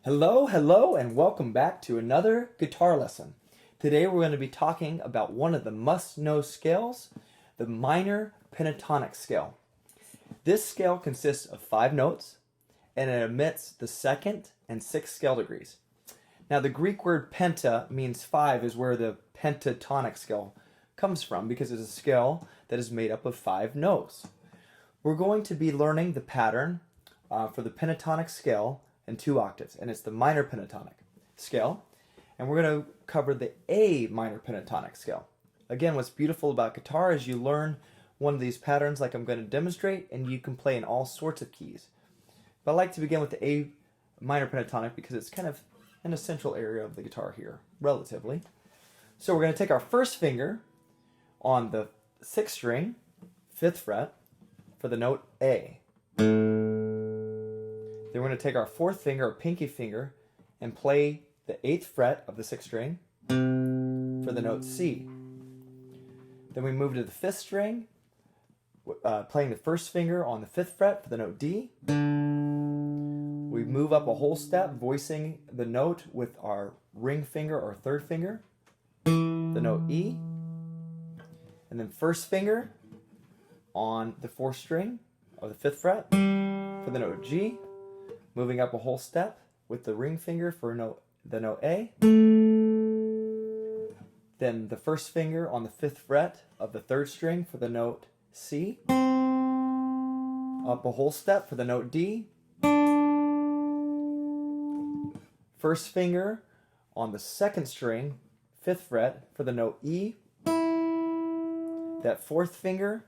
Hello, and welcome back to another guitar lesson. Today we're going to be talking about one of the must-know scales, the minor pentatonic scale. This scale consists of 5 notes, and it omits the 2nd and 6th scale degrees. Now the Greek word penta means 5 is where the pentatonic scale comes from, because it's a scale that is made up of 5 notes. We're going to be learning the pattern for the pentatonic scale in 2 octaves, and it's the minor pentatonic scale, and we're going to cover the A minor pentatonic scale. Again, what's beautiful about guitar is you learn one of these patterns like I'm going to demonstrate, and you can play in all sorts of keys. But I like to begin with the A minor pentatonic because it's kind of an essential area of the guitar here, relatively. So we're going to take our first finger on the 6th string, 5th fret, for the note A. Then we're going to take our 4th finger, or pinky finger, and play the 8th fret of the 6th string for the note C. Then we move to the 5th string, playing the 1st finger on the 5th fret for the note D. We move up a whole step, voicing the note with our ring finger or 3rd finger, the note E. And then 1st finger on the 4th string of the 5th fret for the note G. Moving up a whole step with the ring finger for the note A. Then the 1st finger on the 5th fret of the 3rd string for the note C. Up a whole step for the note D. 1st finger on the 2nd string, 5th fret for the note E. That 4th finger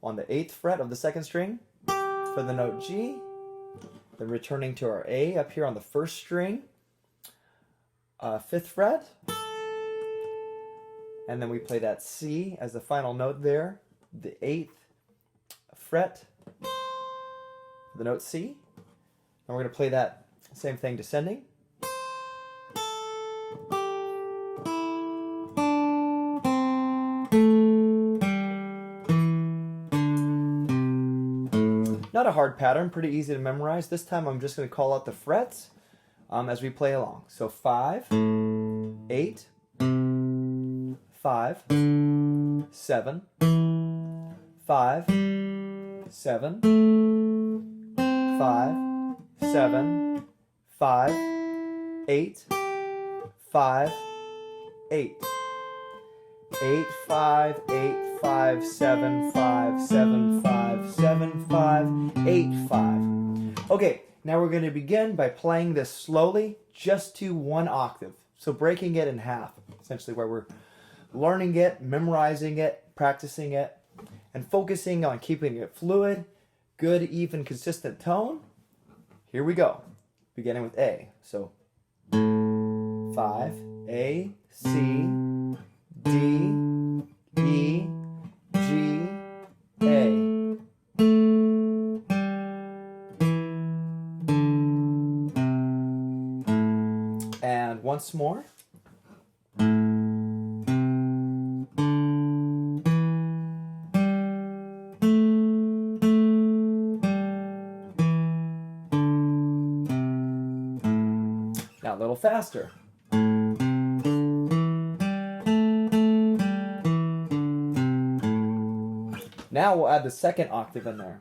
on the 8th fret of the 2nd string for the note G. Then returning to our A up here on the 1st string, 5th fret. And then we play that C as the final note there, the 8th fret, the note C. And we're going to play that same thing descending. Not a hard pattern, pretty easy to memorize. This time I'm just going to call out the frets as we play along. So 5, 8, 5, 7, 5, 7, 5, 7, 5, 8, 5, 8. 8, 5, 8, 5, 7, 5, 7, 5, 7, 5, 8, 5. Okay, now we're going to begin by playing this slowly, just to 1 octave. So breaking it in half, essentially, where we're learning it, memorizing it, practicing it, and focusing on keeping it fluid, good, even, consistent tone. Here we go, beginning with A. So 5, A, C, D, E, G, A. And once more. Now a little faster. Now we'll add the 2nd octave in there.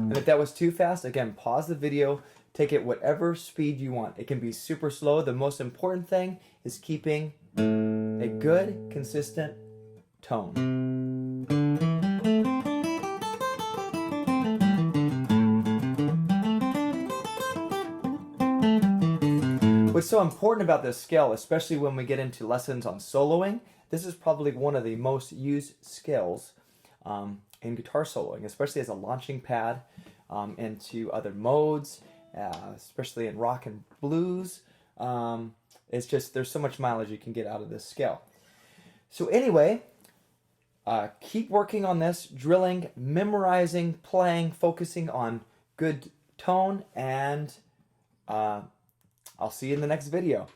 And if that was too fast, again, pause the video, take it whatever speed you want. It can be super slow. The most important thing is keeping a good, consistent tone. What's so important about this scale, especially when we get into lessons on soloing, this is probably one of the most used scales in guitar soloing, especially as a launching pad into other modes, especially in rock and blues. It's just, there's so much mileage you can get out of this scale. So anyway, keep working on this, drilling, memorizing, playing, focusing on good tone, and I'll see you in the next video.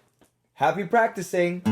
Happy practicing!